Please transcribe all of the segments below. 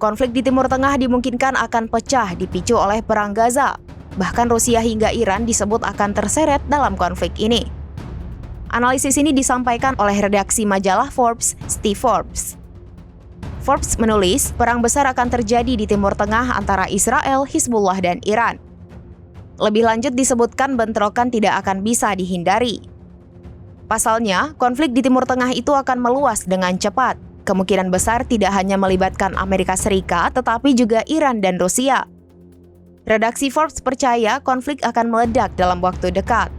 Konflik di Timur Tengah dimungkinkan akan pecah dipicu oleh perang Gaza. Bahkan Rusia hingga Iran disebut akan terseret dalam konflik ini. Analisis ini disampaikan oleh redaksi majalah Forbes, Steve Forbes. Forbes menulis, perang besar akan terjadi di Timur Tengah antara Israel, Hizbullah, dan Iran. Lebih lanjut disebutkan bentrokan tidak akan bisa dihindari. Pasalnya, konflik di Timur Tengah itu akan meluas dengan cepat. Kemungkinan besar tidak hanya melibatkan Amerika Serikat, tetapi juga Iran dan Rusia. Redaksi Forbes percaya konflik akan meledak dalam waktu dekat.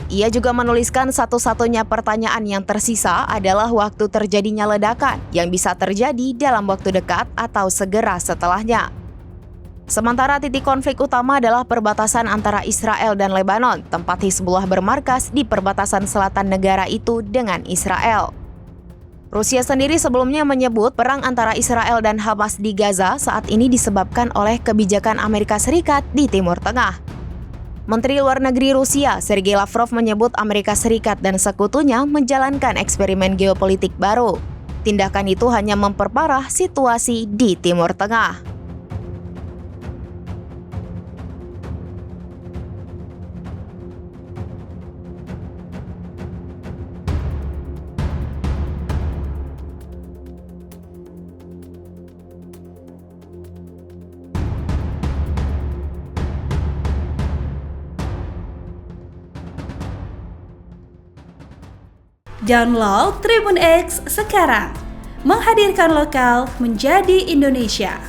Ia juga menuliskan satu-satunya pertanyaan yang tersisa adalah waktu terjadinya ledakan yang bisa terjadi dalam waktu dekat atau segera setelahnya. Sementara titik konflik utama adalah perbatasan antara Israel dan Lebanon, tempat Hizbullah bermarkas di perbatasan selatan negara itu dengan Israel. Rusia sendiri sebelumnya menyebut perang antara Israel dan Hamas di Gaza saat ini disebabkan oleh kebijakan Amerika Serikat di Timur Tengah. Menteri Luar Negeri Rusia, Sergei Lavrov menyebut Amerika Serikat dan sekutunya menjalankan eksperimen geopolitik baru. Tindakan itu hanya memperparah situasi di Timur Tengah. Download Tribun X sekarang, menghadirkan lokal menjadi Indonesia.